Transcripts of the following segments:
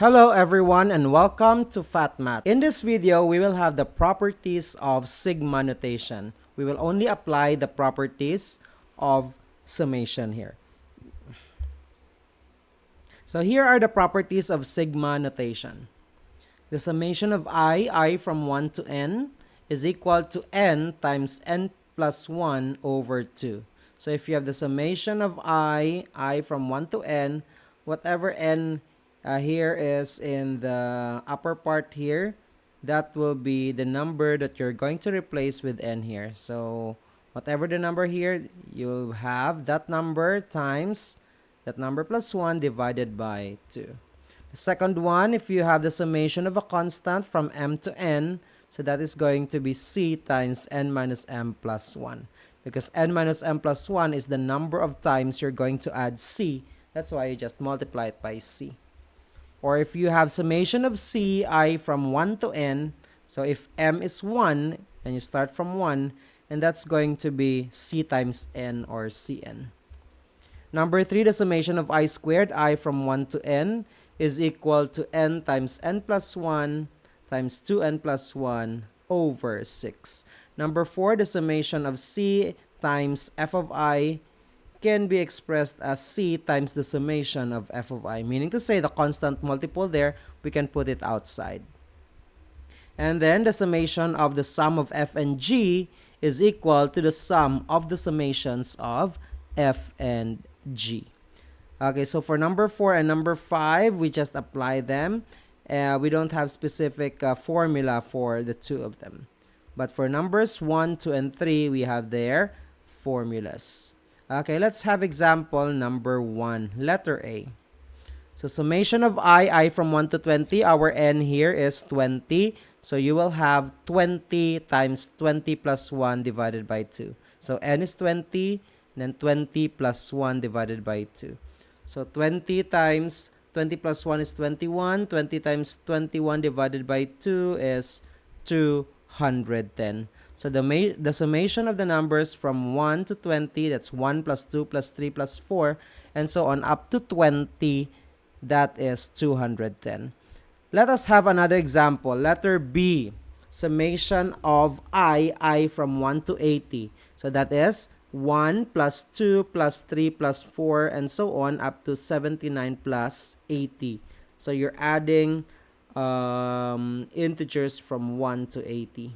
Hello everyone and welcome to FatMath. In this video, we will have the properties of sigma notation. We will only apply the properties of summation here. So here are the properties of sigma notation. The summation of I from 1 to n, is equal to n times n plus 1 over 2. So if you have the summation of I from 1 to n, whatever n here is in the upper part here, that will be the number that you're going to replace with n here. So whatever the number here, you'll have that number times that number plus 1 divided by 2. The second one, if you have the summation of a constant from m to n, so that is going to be c times n minus m plus 1. Because n minus m plus 1 is the number of times you're going to add c. That's why you just multiply it by c. Or if you have summation of c, I from 1 to n, so if m is 1, and you start from 1, and that's going to be c times n or cn. Number 3, the summation of I squared, I from 1 to n, is equal to n times n plus 1 times 2n plus 1 over 6. Number 4, the summation of c times f of I can be expressed as c times the summation of f of I, meaning to say the constant multiple there, we can put it outside. And then the summation of the sum of f and g is equal to the sum of the summations of f and g. Okay, so for number 4 and number 5, we just apply them. We don't have specific formula for the two of them. But for numbers 1, 2, and 3, we have their formulas. Okay, let's have example number 1, letter A. So summation of I from 1 to 20, our n here is 20. So you will have 20 times 20 plus 1 divided by 2. So n is 20, then 20 plus 1 divided by 2. So 20 times 20 plus 1 is 21. 20 times 21 divided by 2 is 210. So the summation of the numbers from 1 to 20, that's 1 plus 2 plus 3 plus 4, and so on up to 20, that is 210. Let us have another example. Letter B, summation of I from 1 to 80. So that is 1 plus 2 plus 3 plus 4 and so on up to 79 plus 80. So you're adding integers from 1 to 80.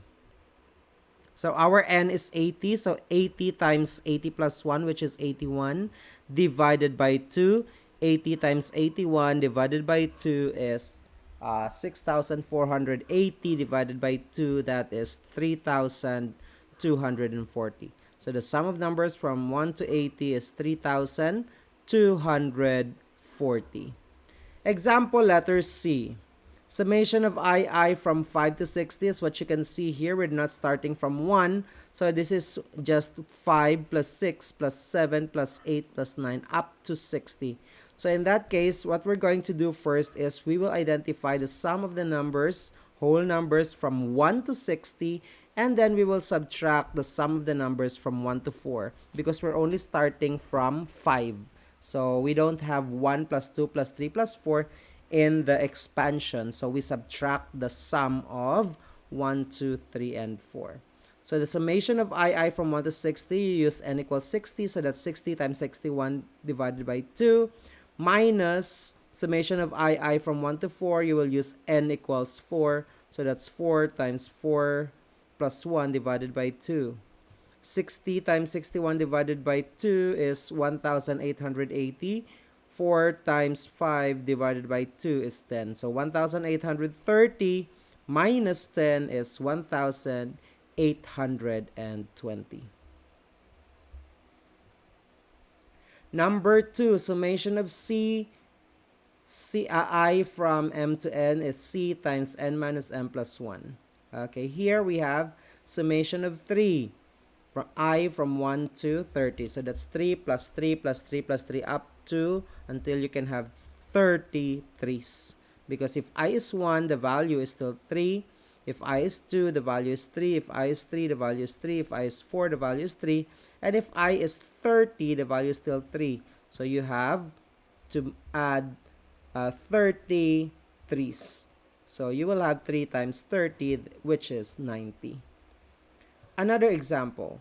So our n is 80. So 80 times 80 plus 1, which is 81, divided by 2. 80 times 81 divided by 2 is 6,480 divided by 2. That is 3,240. So the sum of numbers from 1 to 80 is 3,240. Example letter C. Summation of I from 5 to 60 is what you can see here. We're not starting from 1. So this is just 5 plus 6 plus 7 plus 8 plus 9 up to 60. So in that case, what we're going to do first is we will identify the sum of the numbers, whole numbers from 1 to 60, and then we will subtract the sum of the numbers from 1 to 4 because we're only starting from 5. So we don't have 1 plus 2 plus 3 plus 4 in the expansion. So we subtract the sum of 1, 2, 3, and 4. So the summation of I from 1 to 60, you use n equals 60. So that's 60 times 61 divided by 2. Minus summation of I from 1 to 4, you will use n equals 4. So that's 4 times 4 plus 1 divided by 2. 60 times 61 divided by 2 is 1,880. 4 times 5 divided by 2 is 10. So 1,830 minus 10 is 1,820. Number 2, summation of I from m to n is c times n minus m plus 1. Okay, here we have summation of 3 from I from 1 to 30. So that's 3 plus 3 plus 3 plus 3 up to until you can have 33s. Because if I is 1, the value is still 3. If I is 2, the value is 3. If I is 3, the value is 3. If I is 4, the value is 3. And if I is 30, the value is still 3. So you have to add 30 3's. So you will have 3 times 30, which is 90. Another example.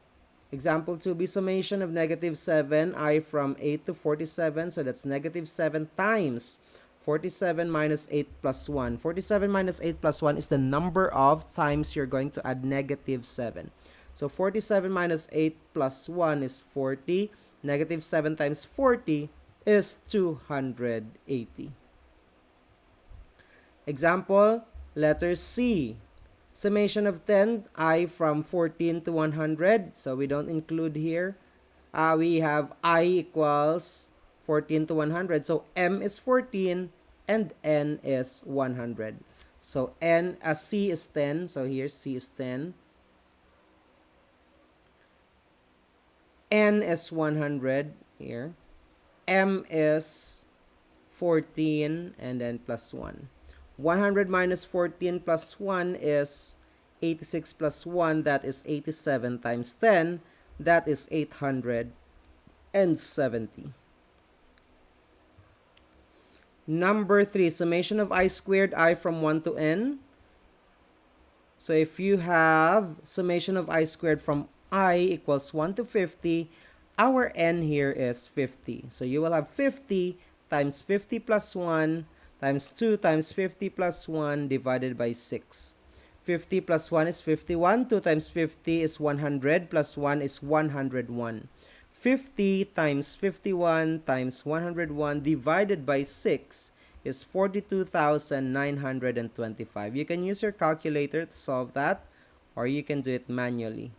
Example 2 be summation of negative 7i from 8 to 47. So that's negative 7 times 47 minus 8 plus 1. 47 minus 8 plus 1 is the number of times you're going to add negative 7. So 47 minus 8 plus 1 is 40. Negative 7 times 40 is 280. Example, letter C. Summation of 10i from 14 to 100. So we don't include here. We have I equals 14 to 100. So M is 14 and N is 100. So C is 10. So here C is 10. N is 100 here. M is 14 and then plus 1. 100 minus 14 plus 1 is 86 plus 1. That is 87 times 10. That is 870. Number 3, summation of I squared I from 1 to n. So if you have summation of I squared from I equals 1 to 50, our n here is 50. So you will have 50 times 50 plus 1 times 2 times 50 plus 1 divided by 6. 50 plus 1 is 51. 2 times 50 is 100 plus 1 is 101. 50 times 51 times 101 divided by 6 is 42,925. You can use your calculator to solve that, or you can do it manually.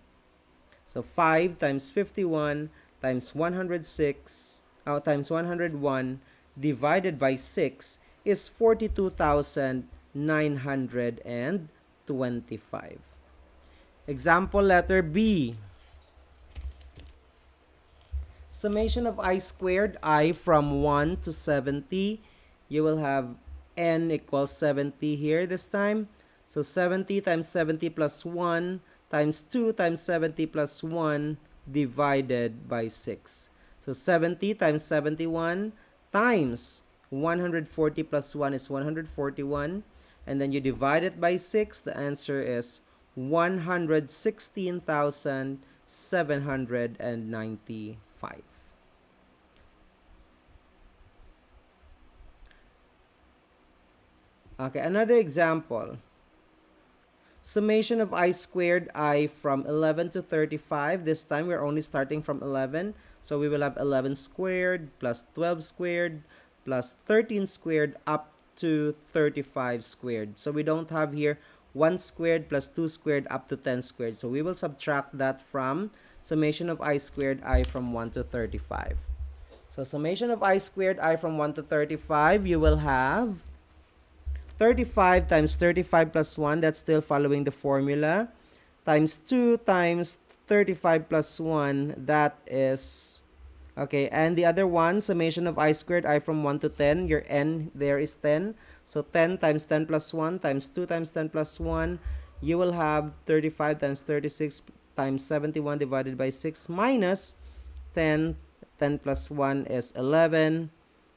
So 5 times 51 times 106 times 101 divided by 6 is 42,925. Example letter B. Summation of I squared I from 1 to 70. You will have n equals 70 here this time. So 70 times 70 plus 1 times 2 times 70 plus 1 divided by 6. So 70 times 71 times 140 plus 1 is 141. And then you divide it by 6. The answer is 116,795. Okay, another example. Summation of I squared I from 11 to 35. This time we're only starting from 11. So we will have 11 squared plus 12 squared plus 13 squared up to 35 squared. So we don't have here 1 squared plus 2 squared up to 10 squared. So we will subtract that from summation of I squared I from 1 to 35. So summation of I squared I from 1 to 35, you will have 35 times 35 plus 1, that's still following the formula, times 2 times 35 plus 1, that is, okay, and the other one, summation of I squared I from 1 to 10, your n there is 10, so 10 times 10 plus 1 times 2 times 10 plus 1, you will have 35 times 36 times 71 divided by 6 minus 10, 10 plus 1 is 11,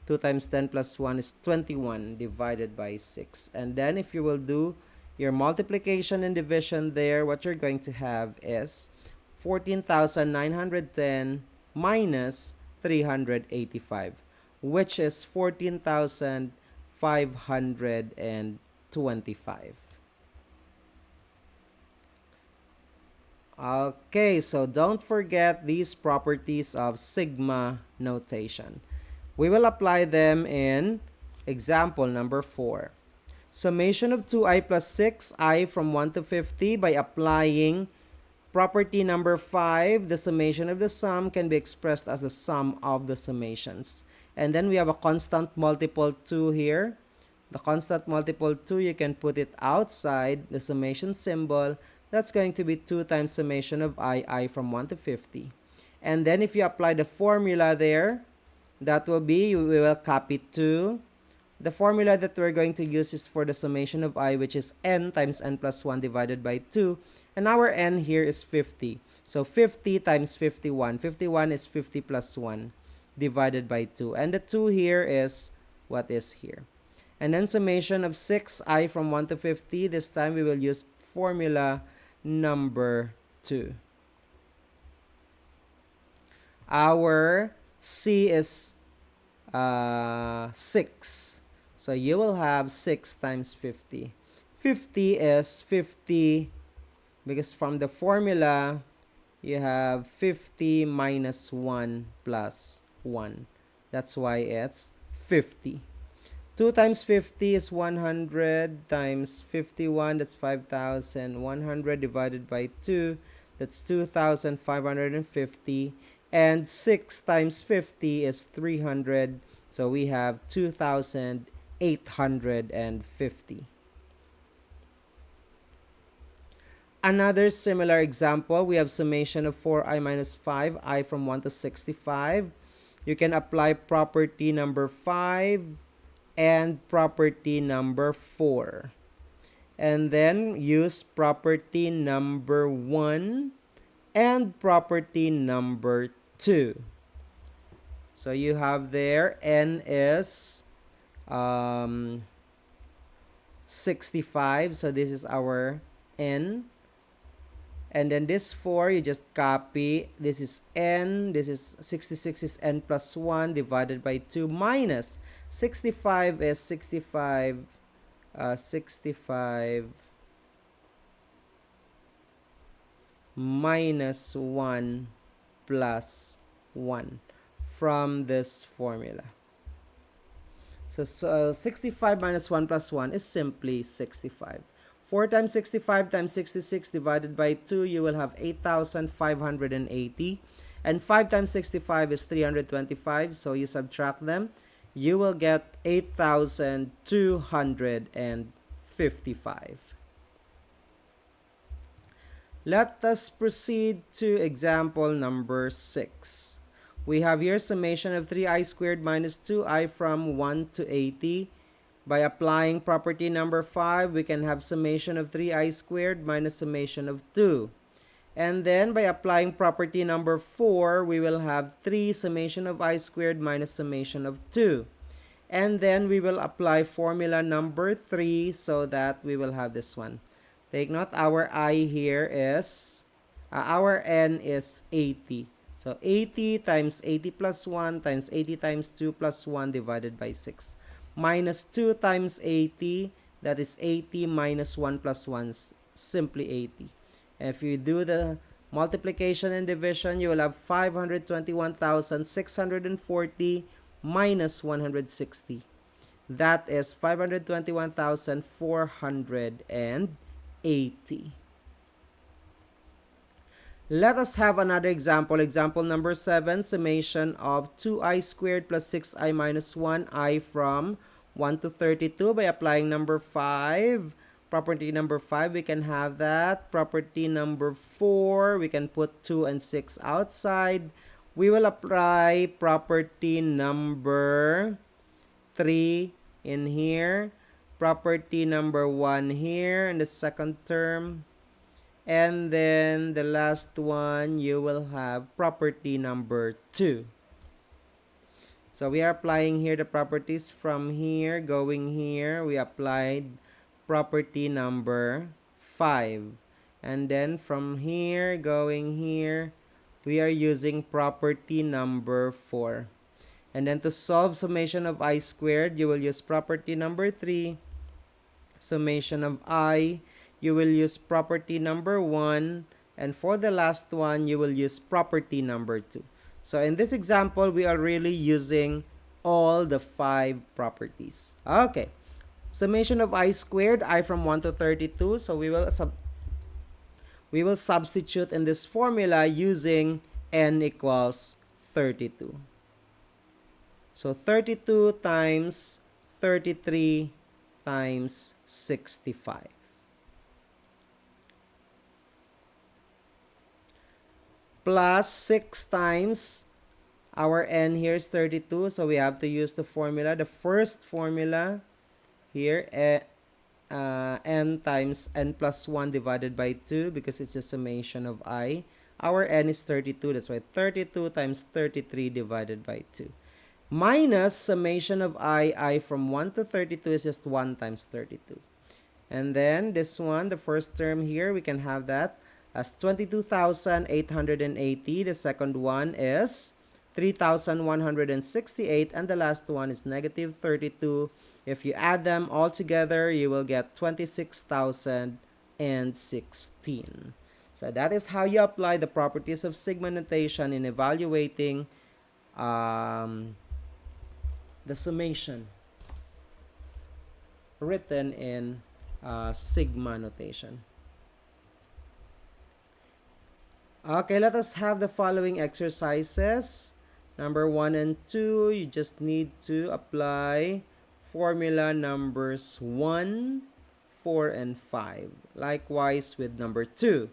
2 times 10 plus 1 is 21 divided by 6. And then if you will do your multiplication and division there, what you're going to have is 14,910 minus 385, which is 14,525. Okay, so don't forget these properties of sigma notation. We will apply them in example number 4. Summation of 2i plus 6i from 1 to 50 by applying property number 5. The summation of the sum can be expressed as the sum of the summations. And then we have a constant multiple 2 here. The constant multiple 2, you can put it outside the summation symbol. That's going to be 2 times summation of I from 1 to 50. And then if you apply the formula there, that will be, we will copy 2. The formula that we're going to use is for the summation of I, which is n times n plus 1 divided by 2. And our n here is 50. So 50 times 51. 51 is 50 plus 1 divided by 2. And the 2 here is what is here. And then summation of 6i from 1 to 50. This time we will use formula number 2. Our C is 6. So you will have 6 times 50. 50 is 50 because from the formula, you have 50 minus 1 plus 1. That's why it's 50. 2 times 50 is 100 times 51, that's 5,000. 100 divided by 2, that's 2,550. And 6 times 50 is 300, so we have 2,850. Another similar example, we have summation of 4i minus 5i from 1 to 65. You can apply property number 5 and property number 4. And then use property number 1 and property number 2. So you have there n is 65. So this is our n. And then this 4, you just copy. This is n. This is 66 is n plus 1 divided by 2 minus 65 is 65 minus 1 plus 1 from this formula. So 65 minus 1 plus 1 is simply 65. 4 times 65 times 66 divided by 2, you will have 8,580. And 5 times 65 is 325, so you subtract them. You will get 8,255. Let us proceed to example number 6. We have here summation of 3i squared minus 2i from 1 to 80. By applying property number 5, we can have summation of 3i squared minus summation of 2. And then by applying property number 4, we will have 3 summation of I squared minus summation of 2. And then we will apply formula number 3 so that we will have this one. Take note, our I here is, our N is 80. So 80 times 80 plus 1 times 80 times 2 plus 1 divided by 6. Minus 2 times 80, that is 80 minus 1 plus 1, simply 80. If you do the multiplication and division, you will have 521,640 minus 160. That is 521,480. Let us have another example. Example number 7, summation of 2i squared plus 6i minus 1i from 1 to 32 by applying number 5. Property number 5, we can have that. Property number 4, we can put 2 and 6 outside. We will apply property number 3 in here. Property number 1 here in the second term. And then the last one, you will have property number 2. So we are applying here the properties from here, going here. We applied property number 5. And then from here, going here, we are using property number 4. And then to solve summation of I squared, you will use property number 3. Summation of I, you will use property number 1. And for the last one, you will use property number 2. So in this example, we are really using all the 5 properties. Okay. Summation of I squared, I from 1 to 32. So we will substitute in this formula using n equals 32. So 32 times 33 times 65. Plus 6 times our n here is 32. So we have to use the formula. The first formula here, n times n plus 1 divided by 2 because it's a summation of I. Our n is 32. That's why 32 times 33 divided by 2. minus summation of I from 1 to 32 is just 1 times 32. And then this one, the first term here, we can have that as 22,880. The second one is 3,168. And the last one is negative 32. If you add them all together, you will get 26,016. So that is how you apply the properties of sigma notation in evaluating the summation written in sigma notation. Okay, let us have the following exercises. Number 1 and 2, you just need to apply formula numbers 1, 4, and 5. Likewise with number 2.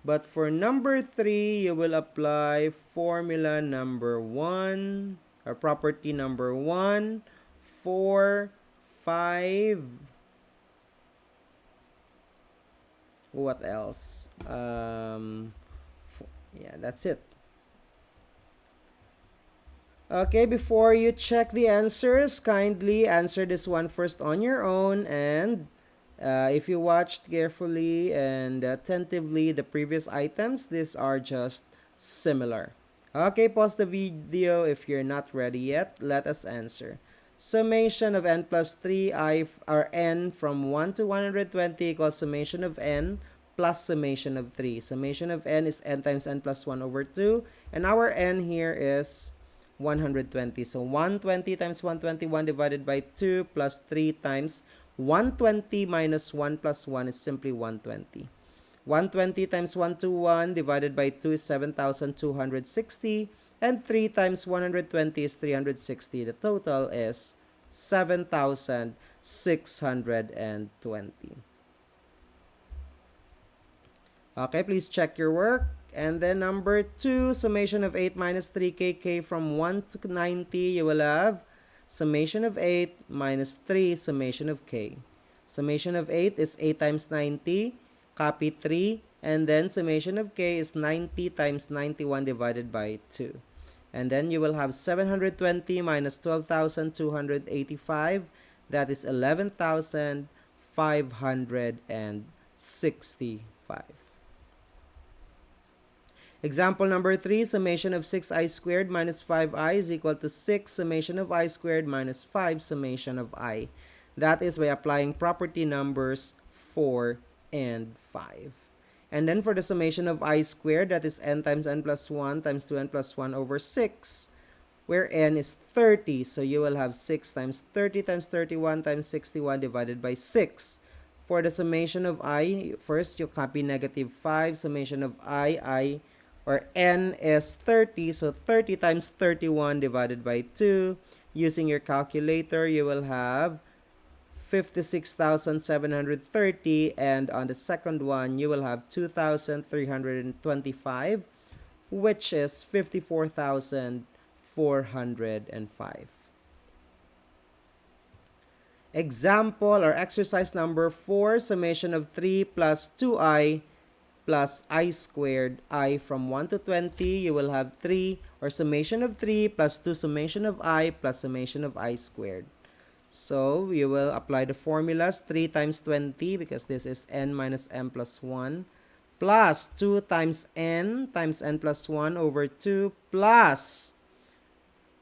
But for number 3, you will apply formula number 1, or property number 1, 4, 5. What else? Yeah, that's it. Okay, before you check the answers, kindly answer this one first on your own, and if you watched carefully and attentively the previous items, these are just similar. Okay, pause the video if you're not ready yet. Let us answer. Summation of n plus 3i or n from 1 to 120 equals summation of n plus summation of 3. Summation of n is n times n plus 1 over 2. And our n here is 120. So 120 times 121 divided by 2 plus 3 times 120 minus 1 plus 1 is simply 120. 120 times 121 divided by 2 is 7,260. And 3 times 120 is 360. The total is 7,620. Okay, please check your work. And then number 2, summation of 8 minus 3k from 1 to 90, you will have summation of 8 minus 3 summation of k. Summation of 8 is 8 times 90, copy 3, and then summation of k is 90 times 91 divided by 2. And then you will have 720 minus 12,285, that is 11,565. Example number 3, summation of 6i squared minus 5i is equal to 6 summation of I squared minus 5 summation of I. That is by applying property numbers 4 and 5. And then for the summation of I squared, that is n times n plus 1 times 2n plus 1 over 6, where n is 30. So you will have 6 times 30 times 31 times 61 divided by 6. For the summation of I, first you copy negative 5, summation of I, or n is 30, so 30 times 31 divided by 2. Using your calculator, you will have 56,730, and on the second one, you will have 2,325, which is 54,405. Example or exercise number 4, summation of 3 plus 2i plus I squared, I from 1 to 20, you will have 3, or summation of 3 plus 2 summation of I plus summation of I squared. So you will apply the formulas 3 times 20, because this is n minus m plus 1, plus 2 times n plus 1 over 2, plus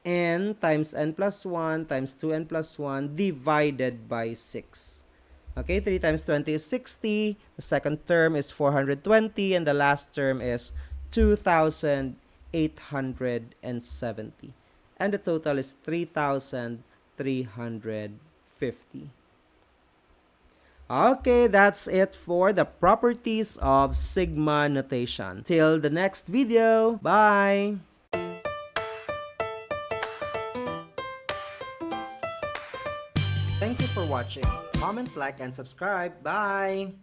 n times n plus 1 times 2n plus 1 divided by 6. Okay, 3 times 20 is 60, the second term is 420, and the last term is 2,870. And the total is 3,350. Okay, that's it for the properties of sigma notation. Till the next video, bye! Thank you for watching. Comment, like, and subscribe. Bye!